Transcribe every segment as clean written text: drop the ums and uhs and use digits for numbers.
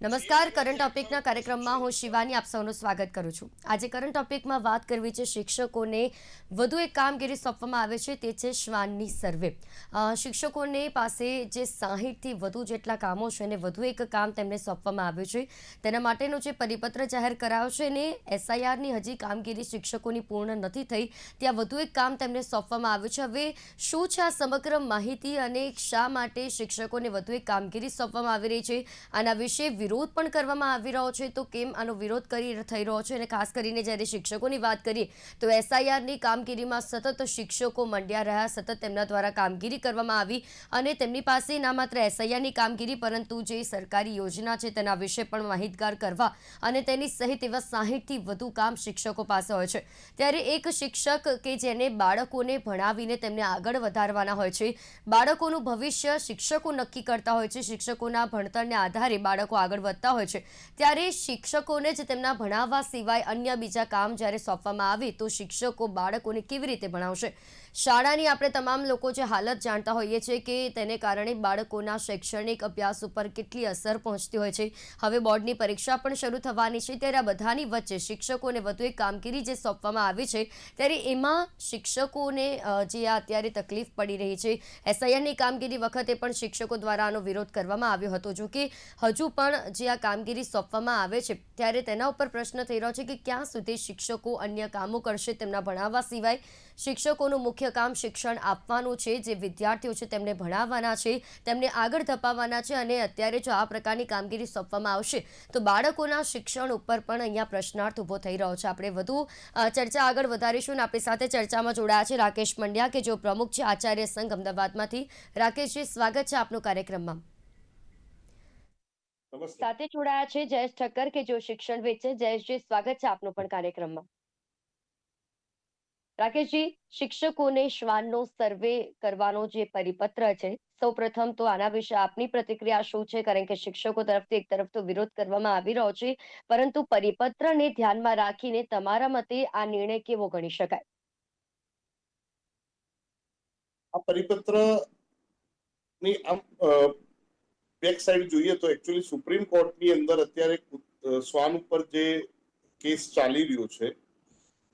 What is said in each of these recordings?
નમસ્કાર. કરંટ ટોપિકના કાર્યક્રમમાં હું શિવાની આપ સૌનું સ્વાગત કરું છું. આજે કરંટ ટોપિકમાં વાત કરવી છે શિક્ષકોને વધુ એક કામગીરી સોંપવામાં આવે છે, તે છે શ્વાનની સર્વે. શિક્ષકોને પાસે જે 60થી વધુ જેટલા કામો છે અને વધુ એક કામ તેમને સોંપવામાં આવ્યું છે. તેના માટેનો જે પરિપત્ર જાહેર કરાયો છે અને એસઆઈઆરની હજી કામગીરી શિક્ષકોની પૂર્ણ નથી થઈ, ત્યાં વધુ એક કામ તેમને સોંપવામાં આવ્યું છે. હવે શું છે આ સમગ્ર માહિતી અને શા માટે શિક્ષકોને વધુ એક કામગીરી સોંપવામાં આવી રહી છે, આના વિશે વિરોધ પણ કરવામાં આવી રહ્યો છે, તો કેમ આનો વિરોધ થઈ રહ્યો છે? અને ખાસ કરીને જ્યારે શિક્ષકોની વાત કરીએ તો એસઆઈઆરની કામગીરીમાં સતત શિક્ષકો મંડ્યા રહ્યા, સતત તેમના દ્વારા કામગીરી કરવામાં આવી અને તેમની પાસે ના માત્ર એસઆઈઆરની કામગીરી પરંતુ જે સરકારી યોજના છે તેના વિશે પણ માહિતગાર કરવા અને તેની સહિત એવા 60થી વધુ કામ શિક્ષકો પાસે હોય છે. ત્યારે એક શિક્ષક કે જેને બાળકોને ભણાવીને તેમને આગળ વધારવાના હોય છે, બાળકોનું ભવિષ્ય શિક્ષકો નક્કી કરતા હોય છે, શિક્ષકોના ભણતરને આધારે બાળકો આગળ વધતા હોય છે, ત્યારે શિક્ષકોને જ તેમના ભણાવવા સિવાય અન્ય બીજા કામ જ્યારે સોંપવામાં આવે તો શિક્ષકો બાળકોને કેવી રીતે ભણાવશે? શાળાની આપણે તમામ લોકો જે હાલત જાણતા હોઈએ છીએ કે તેને કારણે બાળકોના શૈક્ષણિક અભ્યાસ ઉપર કેટલી અસર પહોંચતી હોય છે. હવે બોર્ડની પરીક્ષા પણ શરૂ થવાની છે, ત્યારે આ બધાની વચ્ચે શિક્ષકોને વધુ એક કામગીરી જે સોંપવામાં આવી છે, ત્યારે એમાં શિક્ષકોને જે અત્યારે તકલીફ પડી રહી છે, એસઆઈઆરની કામગીરી વખતે પણ શિક્ષકો દ્વારા આનો વિરોધ કરવામાં આવ્યો હતો. જો કે હજુ પણ જે આ કામગીરી સોંપવામાં આવે છે ત્યારે તેના ઉપર પ્રશ્ન થઈ રહ્યો છે કે ક્યાં સુધી શિક્ષકો અન્ય કામો કરશે તેમના ભણાવવા સિવાય? શિક્ષકોનું મુખ્ય કામ શિક્ષણ આપવાનું છે, જે વિદ્યાર્થીઓ છે તેમને ભણાવવાના છે, તેમને આગળ ધપાવવાના છે અને અત્યારે જો આ પ્રકારની કામગીરી સોંપવામાં આવશે તો બાળકોના શિક્ષણ ઉપર પણ અહીંયા પ્રશ્નાર્થ ઊભો થઈ રહ્યો છે. આપણે વધુ ચર્ચા આગળ વધારીશું અને આપણી સાથે ચર્ચામાં જોડાયા છે રાકેશ પંડ્યા કે જેઓ પ્રમુખ છે આચાર્ય સંઘ અમદાવાદમાંથી. રાકેશજી, સ્વાગત છે આપનું કાર્યક્રમમાં. સાથે જોડાયા છે જયેશ ઠક્કર કે જેઓ શિક્ષણવિદ છે. જયેશજી, સ્વાગત છે આપનું પણ કાર્યક્રમમાં. રાકેશજી, શિક્ષકોને શ્વાનનો સર્વે કરવાનો જે પરિપત્ર છે, સૌપ્રથમ તો આના વિશે આપની પ્રતિક્રિયા શું છે? કારણ કે શિક્ષકો તરફથી એક તરફ તો વિરોધ કરવામાં આવી રહ્યો છે, પરંતુ પરિપત્રને ધ્યાનમાં રાખીને તમારા મતે આ નિર્ણય કેવો ગણી શકાય? આ પરિપત્ર ની આમ બેક સાઈડ જોઈએ તો એકચ્યુઅલી સુપ્રીમ કોર્ટની અંદર અત્યારે શ્વાન ઉપર જે કેસ ચાલી રહ્યો છે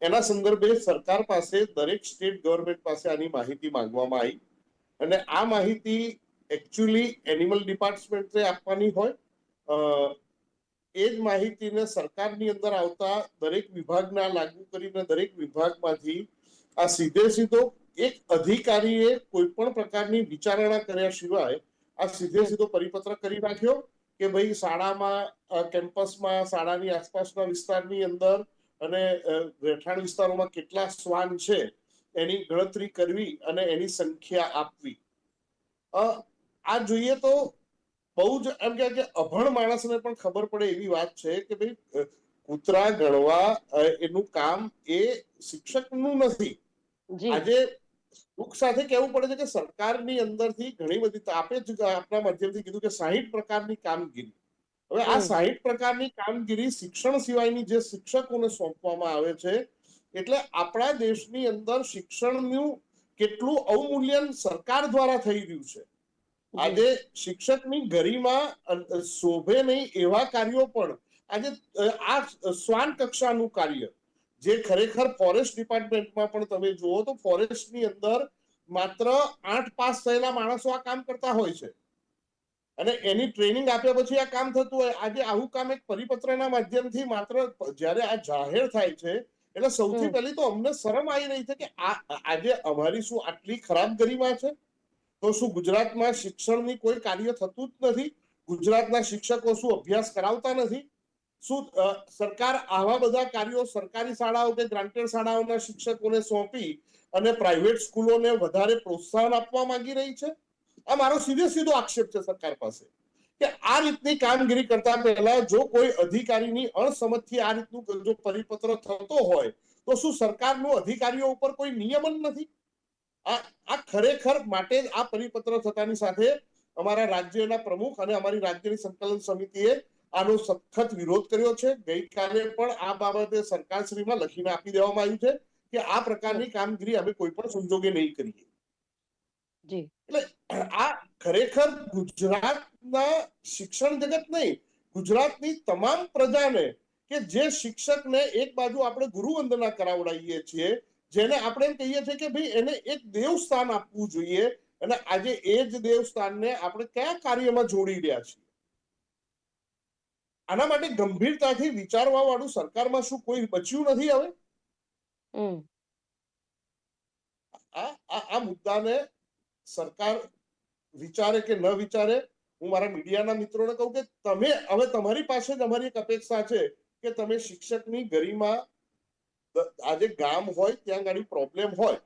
એના સંદર્ભે સરકાર પાસે દરેક સ્ટેટ ગવર્મેન્ટ પાસે આની માહિતી માંગવામાં આવી અને આ માહિતી એકચ્યુઅલી એનિમલ ડિપાર્ટમેન્ટે આપવાની હોય. એ જ માહિતીને સરકારની અંદર આવતા દરેક વિભાગના લાગુ કરીને દરેક વિભાગમાંથી આ સીધો એક અધિકારીએ કોઈ પણ પ્રકારની વિચારણા કર્યા સિવાય આ સીધો પરિપત્ર કરી નાખ્યો કે ભાઈ શાળામાં, કેમ્પસમાં, શાળાની આસપાસના વિસ્તારની અંદર અને રહેઠાણ વિસ્તારોમાં કેટલા શ્વાન છે એની ગણતરી કરવી અને એની સંખ્યા આપવી. આ જોઈએ તો બહુ જ એમ કે અભણ માણસને પણ ખબર પડે એવી વાત છે કે ભાઈ કૂતરા ગણવા એનું કામ એ શિક્ષકનું નથી. આજે દુઃખ સાથે કહેવું પડે છે કે સરકારની અંદરથી ઘણી બધી આપે જ આપણા માધ્યમથી કીધું કે 60 પ્રકારની કામગીરી. હવે આ 60 પ્રકારની કામગીરી શિક્ષણ સિવાયની જે શિક્ષકોને સોંપવામાં આવે છે, એટલે આપણા દેશની અંદર શિક્ષણનું કેટલું અવમૂલ્યન સરકાર દ્વારા થઈ રહ્યું છે. આજે શિક્ષકની ગરિમા શોભે નહીં એવા કાર્યો પણ આજે આ શ્વાન કક્ષાનું કાર્ય જે ખરેખર ફોરેસ્ટ ડિપાર્ટમેન્ટમાં પણ તમે જુઓ તો ફોરેસ્ટની અંદર માત્ર 8 પાસ થયેલા માણસો આ કામ કરતા હોય છે અને એની ટ્રેનિંગ આપ્યા પછી આ કામ થતું હોય. આજે આવું કામ એક પરિપત્રના માધ્યમથી માત્ર જ્યારે આ જાહેર થાય છે એટલે સૌથી પહેલી તો અમને શરમ આવી રહી છે કે આજે અમારી શું આટલી ખરાબ ગરિમા છે? તો શું ગુજરાતમાં શિક્ષણની કોઈ કાર્ય થતું જ નથી? ગુજરાતના શિક્ષકો શું અભ્યાસ કરાવતા નથી? શું સરકાર આવા બધા કાર્યો સરકારી શાળાઓ કે ગ્રાન્ટેડ શાળાઓના શિક્ષકોને સોંપી અને પ્રાઇવેટ સ્કૂલોને વધારે પ્રોત્સાહન આપવા માંગી રહી છે? આ મારો સીધો આક્ષેપ છે સરકાર પાસે કે આ રીતની કામગીરી કરતા પહેલા જો કોઈ અધિકારીની અણસમજથી આ રીતનું જો પરિપત્ર થતો હોય તો શું સરકારનું અધિકારીઓ ઉપર કોઈ નિયમન નથી? આ ખરેખર માટે આ પરિપત્ર થતાની સાથે અમારા રાજ્યના પ્રમુખ અને અમારી રાજ્યની સંકલન સમિતિએ આનો સખત વિરોધ કર્યો છે. ગઈકાલે પણ આ બાબતે સરકારશ્રીમાં લખીને આપી દેવામાં આવ્યું છે કે આ પ્રકારની કામગીરી અમે કોઈ પણ સંજોગે નહીં કરીએ. એટલે આ ખરેખર ગુજરાતના શિક્ષણ જગત નહીં ગુજરાતની તમામ પ્રજાને કે જે શિક્ષકને એક બાજુ આપણે ગુરુ વંદના કરાવડાવીએ છીએ, જેને આપણે એમ કહીએ છીએ કે ભાઈ એને એક દેવ સ્થાન આપવું જોઈએ, અને આજે એ જ દેવ સ્થાનને આપણે કયા કાર્યમાં જોડી રહ્યા છીએ? આના માટે ગંભીરતાથી વિચારવા વાળું સરકારમાં શું કોઈ બચ્યું નથી હવે? આ મુદ્દાને સરકાર વિચારે કે ન વિચારે, હું મારા મીડિયાના મિત્રોને કહું કે તમે હવે તમારી પાસે જ અમારી એક અપેક્ષા છે કે તમે શિક્ષકની ગરિમા, આજે ગામ હોય ત્યાં ગાડી પ્રોબ્લેમ હોય,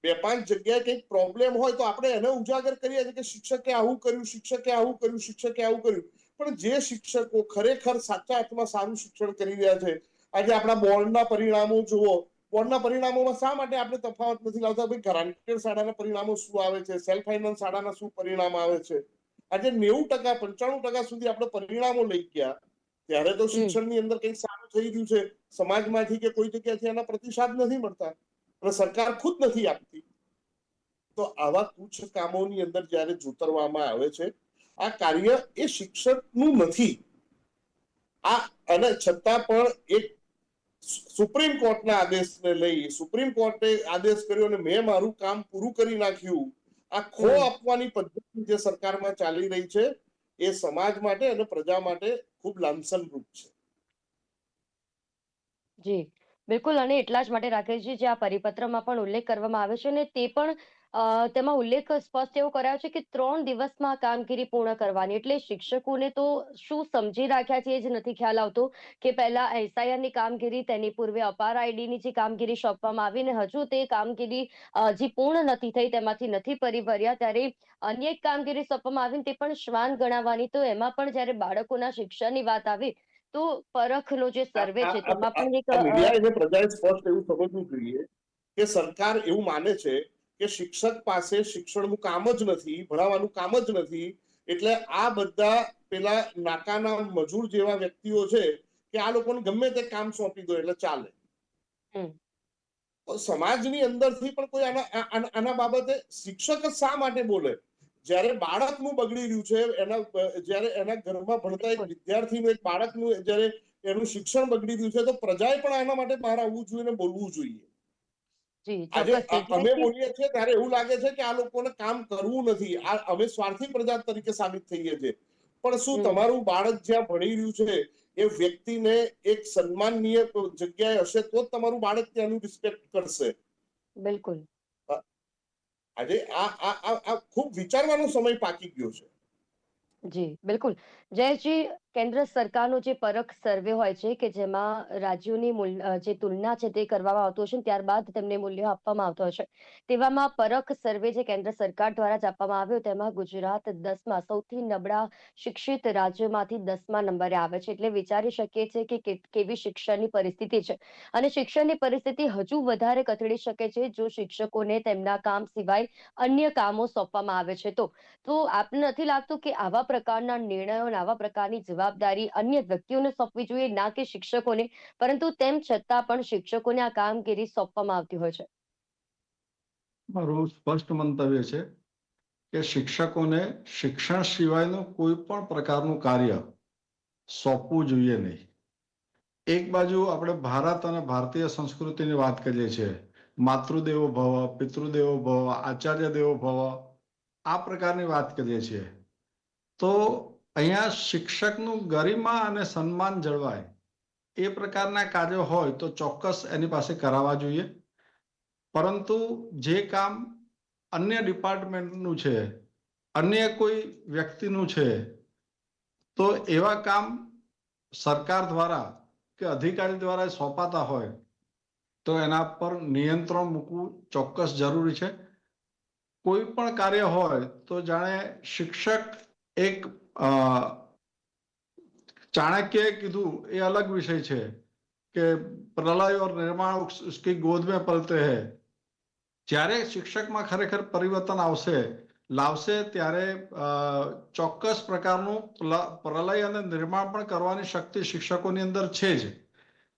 2-5 જગ્યાએ કંઈક પ્રોબ્લેમ હોય તો આપણે એને ઉજાગર કરીએ છીએ કે શિક્ષકે આવું કર્યું, શિક્ષકે આવું કર્યું, શિક્ષકે આવું કર્યું. પણ જે શિક્ષકો ખરેખર સાચા અર્થમાં સારું શિક્ષણ કરી રહ્યા છે, આજે આપણા બોર્ડના પરિણામો જુઓ, બોર્ડના પરિણામોમાં શા માટે આપણે તફાવત નથી લાવતા? ભાઈ ગ્રાન્ટેડ શાળાના પરિણામો શું આવે છે, સેલ્ફ ફાઇનાન્સ શાળાના શું પરિણામ આવે છે? આજે 90%, 95% સુધી આપણે પરિણામો લઈ ગયા, ત્યારે તો શિક્ષણની અંદર કંઈક સારું થઈ રહ્યું છે, સમાજમાંથી કે કોઈ જગ્યાથી એના પ્રતિસાદ નથી મળતા અને સરકાર ખુદ નથી આપતી. તો આવા તુચ્છ કામોની અંદર જ્યારે જોતરવામાં આવે છે, આ કાર્ય એ શિક્ષકનું નથી. અને છતાં પણ એક સુપ્રીમ કોર્ટના આદેશને લઈ સુપ્રીમ કોર્ટે આદેશ કર્યો અને મેં મારું કામ પૂરું કરી નાખ્યું, આ ખો આપવાની પદ્ધતિ જે સરકારમાં ચાલી રહી છે, એ સમાજ માટે અને પ્રજા માટે ખૂબ લાંછનરૂપ છે. જી બિલકુલ, અને એટલા જ માટે રાખે છે જે આ પરિપત્રમાં પણ ઉલ્લેખ કરવામાં આવે છે, અને તે પણ તેમાં ઉલ્લેખ સ્પષ્ટ એવો કરાયો છે કે 3 દિવસમાં આ કામગીરી પૂર્ણ કરવાની. એટલે શિક્ષકોને તો શું સમજી રાખ્યા છે એ જ નથી ખ્યાલ આવતો કે પહેલા SIR ની કામગીરી, તેની પૂર્વે અપાર આઈડીની જે કામગીરી સોંપવામાં આવી ને હજુ તે કામગીરી હજી પૂર્ણ નથી થઈ, તેમાંથી નથી પરિભર્યા, ત્યારે અન્ય એક કામગીરી સોંપવામાં આવીને તે પણ શ્વાન ગણાવવાની. તો એમાં પણ જ્યારે બાળકોના શિક્ષણની વાત આવી તો પરખનો જે સર્વે છે તેમાં પણ એક મીડિયા અને પ્રજાએ સ્પષ્ટ એવું સમજવું જોઈએ કે સરકાર એવું માને છે કે શિક્ષક પાસે શિક્ષણનું કામ જ નથી, ભણાવવાનું કામ જ નથી, એટલે આ બધા પેલા નાકાના મજૂર જેવા વ્યક્તિઓ છે કે આ લોકોને ગમે તે કામ સોંપી દો એટલે ચાલે. સમાજની અંદરથી પણ કોઈ આના બાબતે શિક્ષક જ શા માટે બોલે? જ્યારે બાળકનું બગડી રહ્યું છે, જ્યારે એના ઘરમાં ભણતા એક વિદ્યાર્થીનું, એક બાળકનું જ્યારે એનું શિક્ષણ બગડી રહ્યું છે, તો પ્રજાએ પણ આના માટે બહાર આવવું જોઈએ ને બોલવું જોઈએ. આજે અમે બોલીએ છીએ ત્યારે એવું લાગે છે કે આ લોકોને કામ કરવું નથી, અમે સ્વાર્થી પ્રજા તરીકે સાબિત થઈએ છીએ. પણ શું તમારું બાળક જ્યાં ભણી રહ્યું છે એ વ્યક્તિને એક સન્માનનીય જગ્યાએ હશે તો જ તમારું બાળક ત્યાંનું રિસ્પેક્ટ કરશે. બિલકુલ. આજે આ ખૂબ વિચારવાનો સમય પાકી ગયો છે. જી બિલકુલ. જયેશજી, કેન્દ્ર સરકારનો જે પરખ સર્વે હોય છે કે જેમાં રાજ્યોની જે તુલના છે તે કરવામાં આવતું હશે, ત્યારબાદ તેમને મૂલ્યો આપવામાં આવતો હશે, તેવામાં પરખ સર્વે જે કેન્દ્ર સરકાર દ્વારા જ આપવામાં આવ્યો, તેમાં ગુજરાત 10મા સૌથી નબળા શિક્ષિત રાજ્યોમાંથી 10મા નંબરે આવે છે. એટલે વિચારી શકીએ છીએ કે કેવી શિક્ષણની પરિસ્થિતિ છે, અને શિક્ષણની પરિસ્થિતિ હજુ વધારે કથળી શકે છે જો શિક્ષકોને તેમના કામ સિવાય અન્ય કામો સોંપવામાં આવે છે. તો આપને નથી લાગતું કે આવા પ્રકારના નિર્ણયો અને આવા પ્રકારની જવાબદારી અન્ય વ્યક્તિઓને સોંપવી જોઈએ, ના કે શિક્ષકોને, પરંતુ તેમ છતાં પણ શિક્ષકોને આ કામગીરી સોંપવામાં આવતી હોય છે? મારું સ્પષ્ટ મંતવ્ય છે કે શિક્ષકોને શિક્ષણ સિવાયનું કોઈ પણ પ્રકારનું કાર્ય સોંપવું જોઈએ નહીં. એક બાજુ આપણે ભારત અને ભારતીય સંસ્કૃતિની વાત કરીએ છીએ, માતૃદેવો ભવ, પિતૃદેવો ભવ, આચાર્ય દેવો ભવ, આ પ્રકારની વાત કરીએ છીએ. તો અહીંયા શિક્ષકનું ગરિમા અને સન્માન જળવાય એ પ્રકારના કાર્યો હોય તો ચોક્કસ એની પાસે કરાવવા જોઈએ. પરંતુ જે કામ અન્ય ડિપાર્ટમેન્ટનું છે, અન્ય કોઈ વ્યક્તિનું છે, તો એવા કામ સરકાર દ્વારા કે અધિકારી દ્વારા સોંપાતા હોય તો એના પર નિયંત્રણ મૂકવું ચોક્કસ જરૂરી છે. કોઈ પણ કાર્ય હોય તો જાણે શિક્ષક એક ચાણક્યએ કીધું એ અલગ વિષય છે કે પ્રલય और निर्माण उसकी गोद में पलते हैं. જ્યારે શિક્ષકમાં ખરેખર પરિવર્તન લાવશે ત્યારે ચોક્કસ પ્રકારનું પ્રલય અને નિર્માણ પણ કરવાની શક્તિ શિક્ષકોની અંદર છે જ,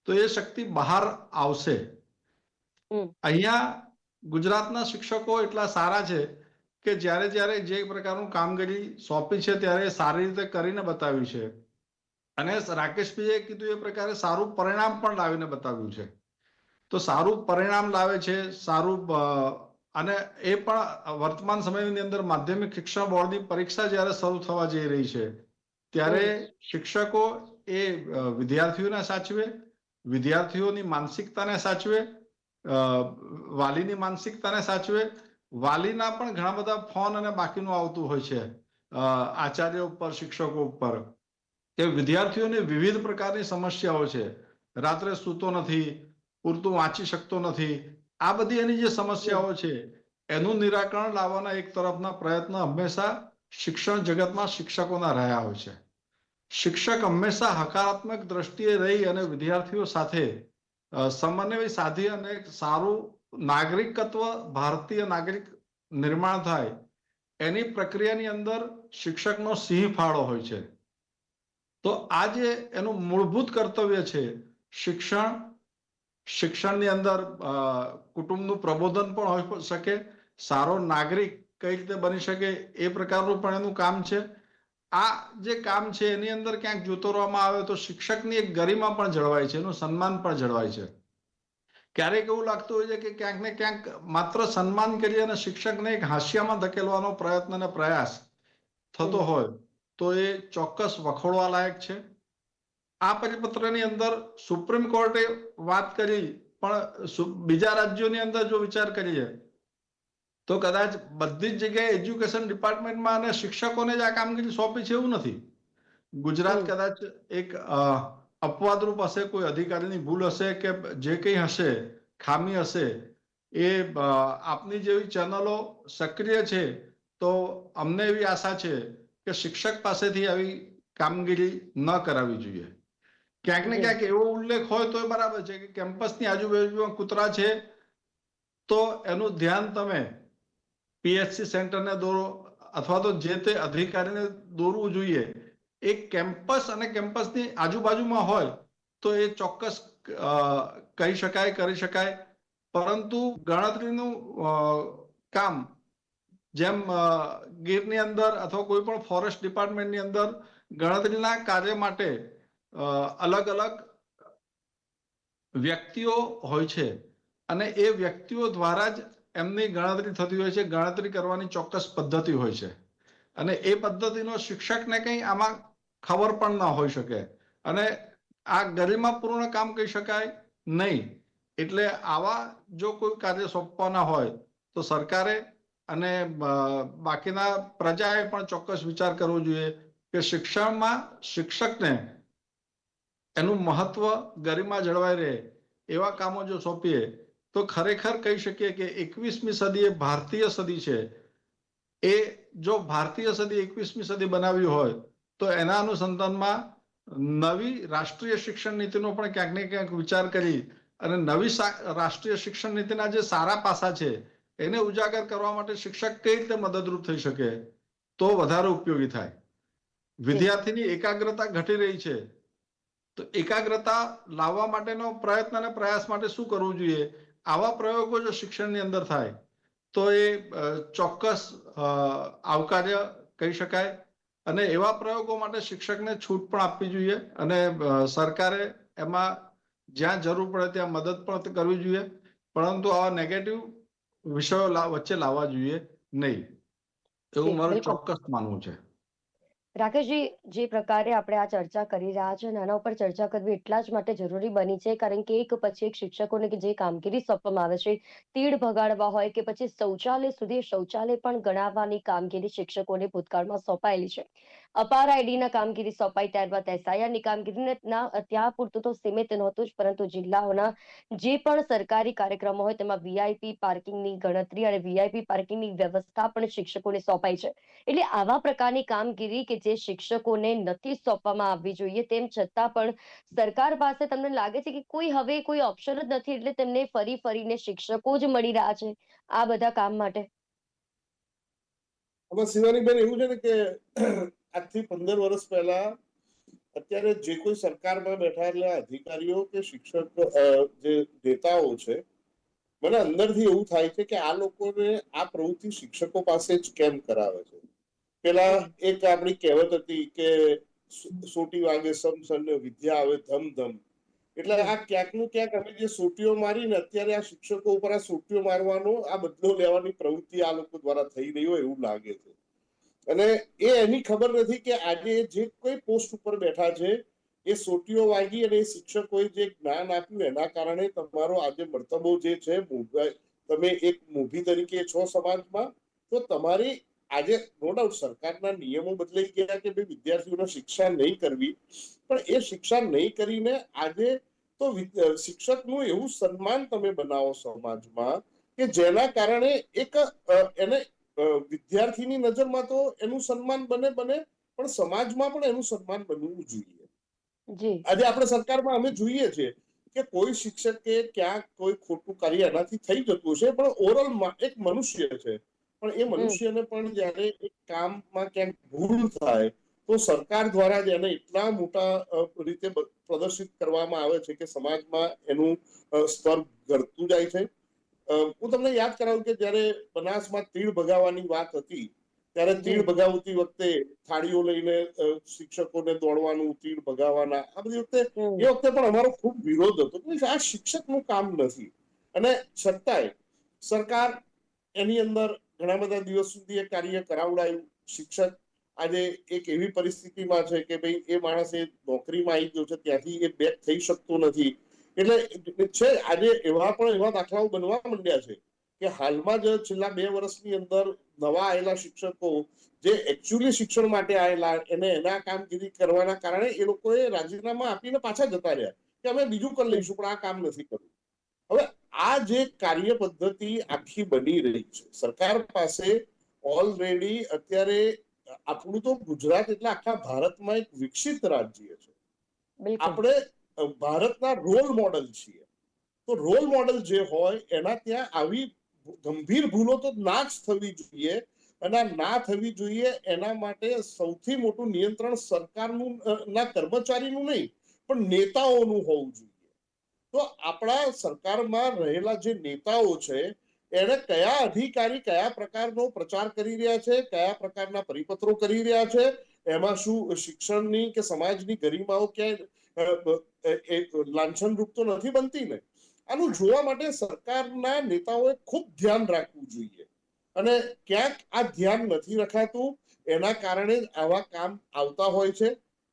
તો એ શક્તિ બહાર આવશે. અહીંયા ગુજરાતના શિક્ષકો એટલા સારા છે કે જ્યારે જે પ્રકારનું કામગીરી સોંપી છે ત્યારે સારી રીતે કરીને બતાવ્યું છે. અને રાકેશભાઈએ કીધું એ પ્રકારે સારું પરિણામ પણ લાવીને બતાવ્યું છે. તો સારું પરિણામ લાવે છે, સારું અને એ પણ વર્તમાન સમયની અંદર માધ્યમિક શિક્ષણ બોર્ડની પરીક્ષા જ્યારે શરૂ થવા જઈ રહી છે ત્યારે શિક્ષકો એ વિદ્યાર્થીઓને સાચવે, વિદ્યાર્થીઓની માનસિકતાને સાચવે, વાલીની માનસિકતાને સાચવે. વાલીના પણ ઘણા બધા ફોન અને બાકીનું આવતું હોય છે આચાર્ય ઉપર, શિક્ષકો ઉપર, કે વિદ્યાર્થીઓને વિવિધ પ્રકારની સમસ્યાઓ છે. રાત્રે સૂતો નથી, પૂરતું વાંચી શકતો નથી. આ બધી એની જે સમસ્યાઓ છે એનું નિરાકરણ લાવવાના એક તરફના પ્રયત્ન હંમેશા શિક્ષણ જગતમાં શિક્ષકોના રહ્યા હોય છે. શિક્ષક હંમેશા હકારાત્મક દ્રષ્ટિએ રહી અને વિદ્યાર્થીઓ સાથે સમન્વય સાધી અને સારું નાગરિકત્વ, ભારતીય નાગરિક નિર્માણ થાય એની પ્રક્રિયાની અંદર શિક્ષકનો સિંહ ફાળો હોય છે. તો આ જે એનું મૂળભૂત કર્તવ્ય છે, શિક્ષણની અંદર કુટુંબનું પ્રબોધન પણ હોઈ શકે, સારો નાગરિક કઈ રીતે બની શકે એ પ્રકારનું પણ એનું કામ છે. આ જે કામ છે એની અંદર ક્યાંક જોતરવામાં આવે તો શિક્ષકની એક ગરિમા પણ જળવાય છે, એનું સન્માન પણ જળવાય છે. ક્યારેક એવું લાગતું હોય છે કે ક્યાંક ને ક્યાંક માત્ર સન્માન કરી અને શિક્ષકને એક હાસ્યામાં ધકેલવાનો પ્રયત્ન અને પ્રયાસ થતો હોય તો એ ચોક્કસ વખોડવા લાયક છે. આ પરિપત્રની અંદર સુપ્રીમ કોર્ટે વાત કરી, પણ બીજા રાજ્યોની અંદર જો વિચાર કરીએ તો કદાચ બધી જ જગ્યાએ એજ્યુકેશન ડિપાર્ટમેન્ટમાં અને શિક્ષકોને જ આ કામગીરી સોંપી છે એવું નથી. ગુજરાત કદાચ એક અપવાદરૂપ હશે, કોઈ અધિકારીની ભૂલ હશે કે જે કંઈ હશે, ખામી હશે, એ આપની જેવી ચેનલો સક્રિય છે તો અમને એવી આશા છે કે શિક્ષક પાસેથી આવી કામગીરી ન કરાવવી જોઈએ. ક્યાંક ને ક્યાંક એવો ઉલ્લેખ હોય તો બરાબર છે કે કેમ્પસની આજુબાજુમાં કૂતરા છે તો એનું ધ્યાન તમે પીએચસી સેન્ટરને દોરો અથવા તો જે તે અધિકારીને દોરવું જોઈએ. એક કેમ્પસ અને કેમ્પસની આજુબાજુમાં હોય તો એ ચોક્કસ કહી શકાય, કરી શકાય. પરંતુ ગણતરીનું કામ જેમ ગીરની અંદર અથવા કોઈ પણ ફોરેસ્ટ ડિપાર્ટમેન્ટની અંદર ગણતરીના કાર્ય માટે અલગ અલગ વ્યક્તિઓ હોય છે અને એ વ્યક્તિઓ દ્વારા જ એમની ગણતરી થતી હોય છે. ગણતરી કરવાની ચોક્કસ પદ્ધતિ હોય છે અને એ પદ્ધતિનો શિક્ષકને કંઈ આમાં ખબર પણ ના હોઈ શકે અને આ ગરિમાપૂર્ણ કામ કહી શકાય નહીં. એટલે આવા જો કોઈ કાર્ય સોંપવાના હોય તો સરકારે અને બાકીના પ્રજાએ પણ ચોક્કસ વિચાર કરવો જોઈએ કે શિક્ષણમાં શિક્ષકને એનું મહત્વ, ગરિમા જળવાઈ રહે એવા કામો જો સોંપીએ તો ખરેખર કહી શકીએ કે 21મી સદી એ ભારતીય સદી છે. એ જો ભારતીય સદી 21મી સદી બનાવી હોય તો એના અનુસંધાનમાં નવી રાષ્ટ્રીય શિક્ષણ નીતિનો પણ ક્યાંક ને ક્યાંક વિચાર કરી અને નવી રાષ્ટ્રીય શિક્ષણ નીતિના જે સારા પાસા છે એને ઉજાગર કરવા માટે શિક્ષક કઈ રીતે મદદરૂપ થઈ શકે તો વધારે ઉપયોગી થાય. વિદ્યાર્થીની એકાગ્રતા ઘટી રહી છે તો એકાગ્રતા લાવવા માટેનો પ્રયત્ન અને પ્રયાસ માટે શું કરવું જોઈએ? આવા પ્રયોગો જો શિક્ષણની અંદર થાય તો એ ચોક્કસ આવકાર્ય કહી શકાય અને એવા પ્રયોગો માટે શિક્ષકને છૂટ પણ આપવી જોઈએ અને સરકારે એમાં જ્યાં જરૂર પડે ત્યાં મદદ પણ કરવી જોઈએ. પરંતુ આવા નેગેટિવ વિષયો વચ્ચે લાવવા જોઈએ નહીં, એવું મારું ચોક્કસ માનવું છે. રાકેશજી, જે પ્રકારે આપણે આ ચર્ચા કરી રહ્યા છે આના ઉપર ચર્ચા કરવી એટલા જ માટે જરૂરી બની છે કારણ કે એક પછી એક શિક્ષકોને કે જે કામગીરી સોંપવામાં આવે છે, તીડ ભગાડવા હોય કે પછી શૌચાલય સુધી શૌચાલય પણ ગણાવવાની કામગીરી શિક્ષકોને ભૂતકાળમાં સોંપાયેલી છે. અપાર આઈડીના કામગીરી સોંપાઈ ત્યારબાદ એસઆઈઆરની કામગીરીને ત્યાં પૂરતું તો સીમિત નહોતું જ, પરંતુ જિલ્લાઓના જે પણ સરકારી કાર્યક્રમો હોય તેમાં વીઆઈપી પાર્કિંગની ગણતરી અને વીઆઈપી પાર્કિંગની વ્યવસ્થા પણ શિક્ષકોને સોંપાઈ છે. એટલે આવા પ્રકારની કામગીરી કે જે શિક્ષકોને નથી સોંપવામાં આવવી જોઈએ તેમ છતાં પણ સરકાર પાસે તમને લાગે છે કે હવે કોઈ ઓપ્શન જ નથી એટલે તેમને ફરીને શિક્ષકો જ મળી રહ્યા છે આ બધા કામ માટે? આમાં શિવાનીબેન એવું છે ને કે આજથી 15 વર્ષ પહેલા અત્યારે જે કોઈ સરકારમાં બેઠેલા અધિકારીઓ કે શિક્ષક જે નેતાઓ છે, મને અંદરથી એવું થાય છે કે આ લોકોને આ પ્રવૃત્તિ શિક્ષકો પાસે જ કેમ કરાવે છે. પેલા એક આપણી કહેવત હતી કે સોટી વાગે સમસન વિદ્યા આવે ધમ. એટલે આ ક્યાંકનું ક્યાંક અમે જે સોટીઓ મારીને અત્યારે આ શિક્ષકો ઉપર આ સોટીઓ મારવાનો આ બદલો લેવાની પ્રવૃત્તિ આ લોકો દ્વારા થઈ રહી હોય એવું લાગે છે. અને એની ખબર નથી કે આજે જે કોઈ પોસ્ટ ઉપર બેઠા છે એ સોટીઓ વાગી અને એ શિક્ષકોએ જે જ્ઞાન આપ્યું એના કારણે તમારો આજે મર્તબો જે છે તમે એક મોભી તરીકે છો સમાજમાં, તો તમારી આજે નો ડાઉટ સરકારના નિયમો બદલાઈ ગયા કે ભાઈ વિદ્યાર્થીઓને શિક્ષા નહીં કરવી, પણ એ શિક્ષા નહીં કરીને આજે તો શિક્ષકનું એવું સન્માન તમે બનાવો સમાજમાં કે જેના કારણે એક એને વિદ્યાર્થીની નજરમાં તો એનું સન્માન બને પણ સમાજમાં પણ એનું સન્માન બનવું જોઈએ. આજે આપણે સરકારમાં અમે જોઈએ છીએ કે કોઈ શિક્ષકે ક્યાંક કોઈ ખોટું કાર્ય એનાથી થઈ જતું છે, પણ ઓવરઓલ એક મનુષ્ય છે, પણ એ મનુષ્યને પણ જયારે એક કામમાં ક્યાંક ભૂલ થાય તો સરકાર દ્વારા જ એને એટલા મોટા રીતે પ્રદર્શિત કરવામાં આવે છે કે સમાજમાં એનું સ્તર ઘટતું જાય છે. હું તમને યાદ કરાવું કે જયારે બનાસમાં તીડ ભગાવવાની વાત હતી ત્યારે તીડ ભગાવતી વખતે થાળીઓ લઈને શિક્ષકોને દોડવાનું, તીડ ભગાવવાના, આ બધી વખતે એ વખતે પણ અમારો ખૂબ વિરોધ હતો કે આ શિક્ષકનું કામ નથી. અને છતાંય સરકાર એની અંદર ઘણા બધા દિવસ સુધી એ કાર્ય કરાવડાયું. શિક્ષક આજે એક એવી પરિસ્થિતિમાં છે કે ભાઈ એ માણસ એ નોકરીમાં આવી ગયો છે ત્યાંથી એ બેક થઈ શકતો નથી. એટલે છે આજે એવા દાખલાઓ બનવા માંડ્યા છે કે હાલમાં જ છેલ્લા 2 વર્ષની અંદર નવા આવેલા શિક્ષકો જે એકચ્યુઅલી શિક્ષણ માટે આવેલા એને એના કામગીરી કરવાના કારણે એ લોકોએ રાજીનામા આપીને પાછા જતા રહ્યા કે અમે બીજું કરી લઈશું પણ આ કામ નથી કરવું. હવે આ જે કાર્ય પદ્ધતિ આખી બની રહી છે, સરકાર પાસે ઓલરેડી અત્યારે આપણું તો ગુજરાત એટલે આખા ભારતમાં એક વિકસિત રાજ્ય છે. આપણે ભારતના રોલ મોડલ છીએ, તો રોલ મોડલ જે હોય એના ત્યાં આવી ગંભીર ભૂલો તો ના જ થવી જોઈએ. અને ના થવી જોઈએ એના માટે સૌથી મોટું નિયંત્રણ સરકારનું ના કર્મચારીનું નહીં પણ નેતાઓનું હોવું જોઈએ. તો આપણા સરકારમાં રહેલા જે નેતાઓ છે એને કયા અધિકારી કયા પ્રકારનો પ્રચાર કરી રહ્યા છે, કયા પ્રકારના પરિપત્રો કરી રહ્યા છે, એમાં શું શિક્ષણની કે સમાજની ગરિમાઓ ક્યાંય લાંછન રૂપ તો નથી બનતી ને. આનું જોવા માટે સરકારના નેતાઓએ ખૂબ ધ્યાન રાખવું જોઈએ. અને ક્યાંક આ ધ્યાન નથી રખાતું એના કારણે જ આવા કામ આવતા હોય છે.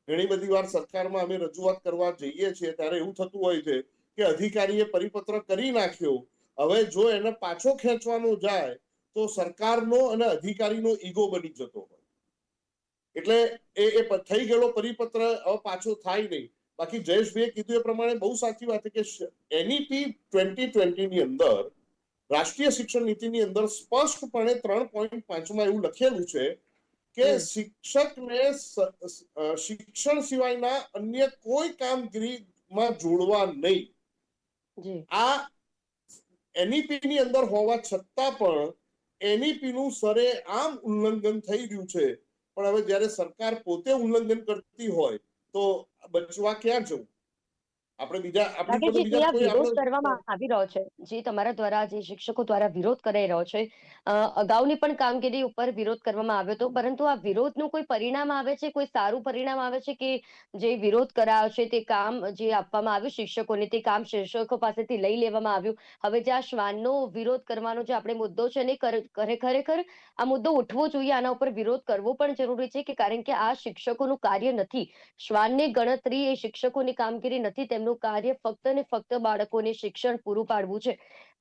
ઘણી બધી વાર સરકારમાં અમે રજૂઆત કરવા જઈએ છીએ ત્યારે એવું થતું હોય છે કે અધિકારીએ પરિપત્ર કરી નાખ્યો, હવે જો એને પાછો ખેંચવાનો જાય તો સરકારનો અને અધિકારીનો ઈગો બની જતો હોય. એટલે એ થઈ ગયેલો પરિપત્ર હવે પાછો થાય નહીં. બાકી જયેશભાઈએ કીધું એ પ્રમાણે બહુ સાચી વાત છે કે NEP 2020 ની અંદર રાષ્ટ્રીય શિક્ષણ નીતિની અંદર સ્પષ્ટપણે 3.5 એવું લખેલું છે કે શિક્ષકને શિક્ષણ સિવાયના અન્ય કોઈ કામગીરીમાં જોડવા નહીં. આ NEP ની અંદર હોવા છતાં પણ NEP નું સરેઆમ ઉલ્લંઘન થઈ રહ્યું છે. પણ હવે જયારે સરકાર પોતે ઉલ્લંઘન કરતી હોય તો બચવા ક્યાં જવું? આપણે વિરોધ કરવામાં આવી રહ્યો છે, જે તમારા દ્વારા જે શિક્ષકો દ્વારા વિરોધ કરાઈ રહ્યો છે, અગાઉની પણ કામગીરી ઉપર વિરોધ કરવામાં આવ્યો હતો, પરંતુ આ વિરોધનું કોઈ પરિણામ આવે છે, કોઈ સારું પરિણામ આવે છે કે જે વિરોધ કરાયો છે તે કામ જે આપવામાં આવ્યું શિક્ષકોને તે કામ શિક્ષકો પાસેથી લઈ લેવામાં આવ્યું? હવે જે આ શ્વાનનો વિરોધ કરવાનો જે આપણે મુદ્દો છે ને ખરેખર આ મુદ્દો ઉઠવો જોઈએ, આના ઉપર વિરોધ કરવો પણ જરૂરી છે કે કારણ કે આ શિક્ષકોનું કાર્ય નથી. શ્વાનની ગણતરી એ શિક્ષકોની કામગીરી નથી. તેમનું કાર્ય ફક્ત ને ફક્ત બાળકોને શિક્ષણ પૂરું પાડવું છે.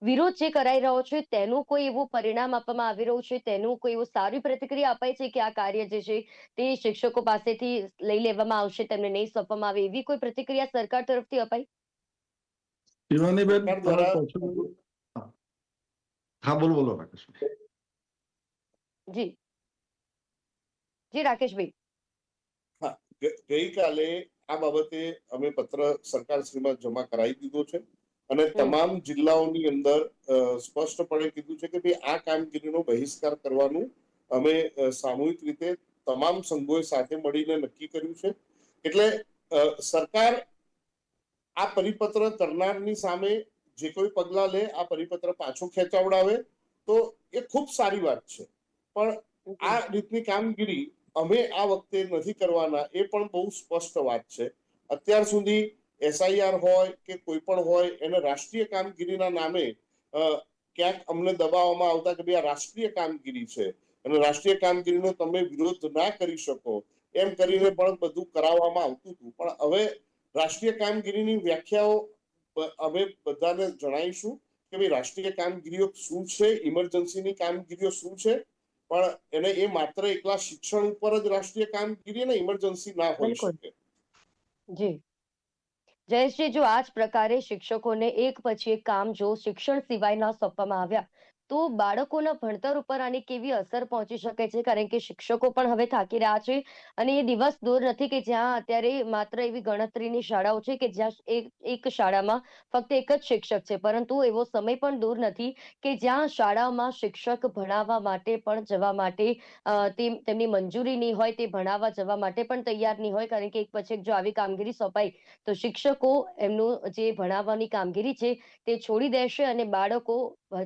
વિરોધ જે કરાઈ રહ્યો છે તેનું કોઈ એવું પરિણામ આપવામાં આવી રહ્યું છે, તેનું કોઈ એવું સારી પ્રતિક્રિયા અપાય છે કે આ કાર્ય જે છે તે શિક્ષકો પાસેથી લઈ લેવામાં આવશે, તેમને નહીં સોંપવામાં આવે, એવી કોઈ પ્રતિક્રિયા સરકાર તરફથી અપાઈ? શિવાનીબેન, હા બોલો રાકેશભાઈ. જી રાકેશભાઈ. હા, ગઈકાલે આ બાબતે અમે પત્ર સરકારશ્રીમાં જમા કરાવી દીધો છે અને તમામ જિલ્લાઓની અંદર સ્પષ્ટપણે કીધું છે કે ભાઈ આ કામગીરીનો બહિષ્કાર કરવાનું અમે સામૂહિક રીતે તમામ સંઘોએ સાથે મળીને નક્કી કર્યું છે. એટલે સરકાર આ પરિપત્ર કરનારની સામે જે કોઈ પગલા લે, આ પરિપત્ર પાછો ખેંચાવડાવે તો એ ખૂબ સારી વાત છે. પણ આ રીતની કામગીરી અમે આ વખતે નથી કરવાના એ પણ બહુ સ્પષ્ટ વાત છે. અત્યાર સુધી SIR હોય કે કોઈ પણ હોય એને રાષ્ટ્રીય કામગીરીના નામે ક્યાંક અમને દબાવવામાં આવતા કે ભાઈ આ રાષ્ટ્રીય કામગીરી છે અને રાષ્ટ્રીય કામગીરીનો તમે વિરોધ ના કરી શકો એમ કરીને પણ બધું કરાવવામાં આવતું હતું. પણ હવે રાષ્ટ્રીય કામગીરીની વ્યાખ્યાઓ અમે બધાને જણાવીશું કે ભાઈ રાષ્ટ્રીય કામગીરીઓ શું છે, ઇમરજન્સીની કામગીરીઓ શું છે, પણ એને એ માત્ર એકલા શિક્ષણ ઉપર જ રાષ્ટ્રીય કામગીરી અને ઇમરજન્સી ના હોઈ બિલકુલ. શકે. જી જયેશજી, જો આ જ પ્રકારે શિક્ષકોને એક પછી એક કામ જો શિક્ષણ સિવાયના સોંપવામાં આવ્યા તો બાળકોના ભણતર ઉપર આની કેવી અસર પહોંચી શકે છે? કારણ કે શિક્ષકો પણ હવે થાકી રહ્યા છે અને એ દિવસ દૂર નથી કે જ્યાં અત્યારે માત્ર એવી ગણતરીની શાળાઓ છે કે જ્યાં એક શાળામાં ફક્ત એક જ શિક્ષક છે, પરંતુ એવો સમય પણ દૂર નથી કે જ્યાં શાળામાં શિક્ષક ભણાવવા માટે પણ જવા માટે તેમની મંજૂરી નહીં હોય, તે ભણાવવા જવા માટે પણ તૈયાર નહીં હોય. કારણ કે એક પછી એક જો આવી કામગીરી સોંપાઈ તો શિક્ષકો એમનું જે ભણાવવાની કામગીરી છે તે છોડી દેશે અને બાળકો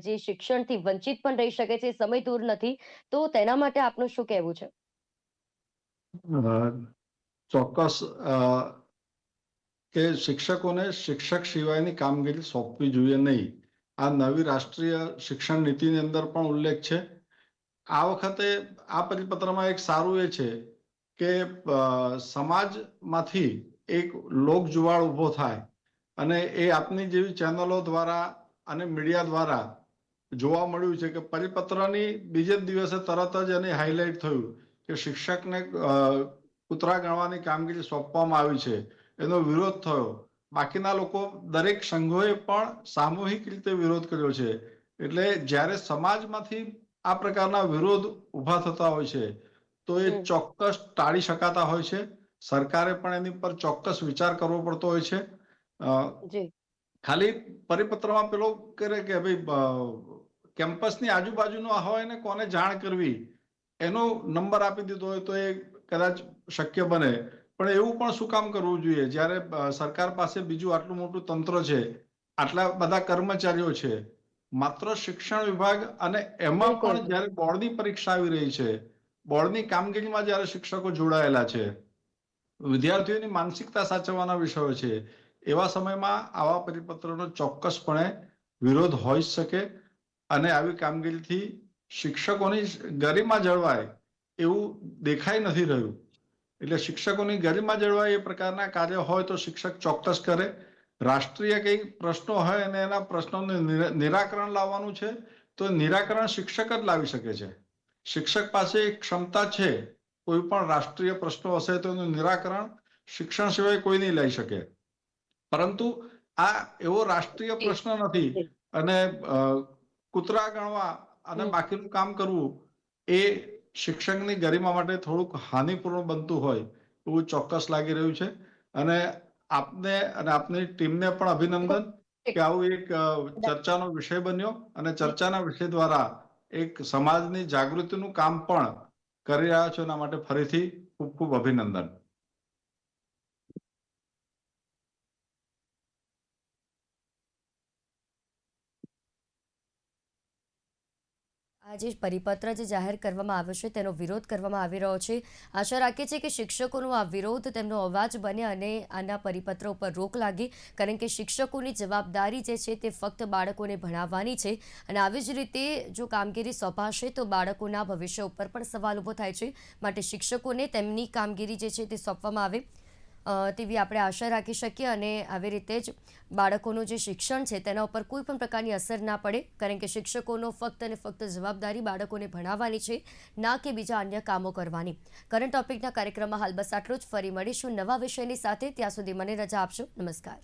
જે શિક્ષણથી વંચિત પણ રહી શકે છે. સમય દૂર નથી, તો તેના માટે આપનું શું કહેવું છે? ચોક્કસ કે શિક્ષકોને શિક્ષક સિવાયની કામગીરી સોંપવી જોઈએ નહીં. આ નવી રાષ્ટ્રીય શિક્ષણ નીતિની અંદર પણ ઉલ્લેખ છે. આ વખતે આ પરિપત્રમાં એક સારું એ છે કે સમાજમાંથી એક લોકજુવાળ ઊભો થાય અને એ આપની જેવી ચેનલો દ્વારા અને મીડિયા દ્વારા જોવા મળ્યું છે કે પરિપત્રની બીજે જ દિવસે તરત જ એની હાઇલાઇટ થયું કે શિક્ષકને કૂતરા ગણવાની કામગીરી સોંપવામાં આવી છે, એનો વિરોધ થયો. બાકીના લોકો દરેક સંઘોએ પણ સામૂહિક રીતે વિરોધ કર્યો છે. એટલે જ્યારે સમાજમાંથી આ પ્રકારના વિરોધ ઊભા થતા હોય છે તો એ ચોક્કસ ટાળી શકાતા હોય છે. સરકારે પણ એની પર ચોક્કસ વિચાર કરવો પડતો હોય છે. ખાલી પરિપત્રમાં પેલો કરે કે ભાઈ કેમ્પસની આજુબાજુનો હોય ને કોને જાણ કરવી એનો નંબર આપી દીધો હોય તો એ કદાચ શક્ય બને. પણ એવું પણ શું કામ કરવું જોઈએ જ્યારે સરકાર પાસે બીજું આટલું મોટું તંત્ર છે, આટલા બધા કર્મચારીઓ છે, માત્ર શિક્ષણ વિભાગ અને એમાં પણ જ્યારે બોર્ડની પરીક્ષા આવી રહી છે, બોર્ડની કામગીરીમાં જ્યારે શિક્ષકો જોડાયેલા છે, વિદ્યાર્થીઓની માનસિકતા સાચવવાના વિષયો છે, એવા સમયમાં આવા પરિપત્રનો ચોક્કસપણે વિરોધ હોઈ શકે અને આવી કામગીરીથી શિક્ષકોની ગરિમા જળવાય એવું દેખાઈ નથી રહ્યું. એટલે શિક્ષકોની ગરિમા જળવાય એ પ્રકારના કાર્ય હોય તો શિક્ષક ચોક્કસ કરે. રાષ્ટ્રીય કંઈક પ્રશ્નો હોય અને એના પ્રશ્નોનું નિરાકરણ લાવવાનું છે તો નિરાકરણ શિક્ષક જ લાવી શકે છે. શિક્ષક પાસે એક ક્ષમતા છે. કોઈ પણ રાષ્ટ્રીય પ્રશ્નો હશે તો એનું નિરાકરણ શિક્ષણ સિવાય કોઈ નહીં લઈ શકે. પરંતુ આ એવો રાષ્ટ્રીય પ્રશ્ન નથી અને કૂતરા ગણવા અને બાકીનું કામ કરવું એ શિક્ષકની ગરિમા માટે થોડુંક હાનિપૂર્ણ બનતું હોય એવું ચોક્કસ લાગી રહ્યું છે. અને આપને અને આપની ટીમને પણ અભિનંદન કે આવું એક ચર્ચાનો વિષય બન્યો અને ચર્ચાના વિષય દ્વારા એક સમાજની જાગૃતિનું કામ પણ કરી રહ્યા છો. એના માટે ફરીથી ખૂબ ખૂબ અભિનંદન. આ જે પરિપત્ર જે જાહેર કરવામાં આવ્યો છે તેનો વિરોધ કરવામાં આવી રહ્યો છે. આશા રાખીએ છીએ કે શિક્ષકોનો આ વિરોધ તેમનો અવાજ બને અને આના પરિપત્ર ઉપર રોક લાગે. કારણ કે શિક્ષકોની જવાબદારી જે છે તે ફક્ત બાળકોને ભણાવવાની છે અને આવી જ રીતે જો કામગીરી સોંપાશે તો બાળકોના ભવિષ્ય ઉપર પણ સવાલ ઊભો થાય છે. માટે શિક્ષકોને તેમની કામગીરી જે છે તે સોંપવામાં આવે તેવી આપણે આશા રાખી શકીએ અને આવી રીતે જ બાળકોનું જે શિક્ષણ છે તેના ઉપર કોઈ પણ પ્રકારની અસર ના પડે. કારણ કે શિક્ષકોનો ફક્ત અને ફક્ત જવાબદારી બાળકોને ભણાવવાની છે, ના કે બીજા અન્ય કામો કરવાની. કરંટ ટોપિકના કાર્યક્રમમાં હાલ બસ આટલું જ. ફરી મળીશું નવા વિષયની સાથે. ત્યાં સુધી મને રજા આપશો. નમસ્કાર.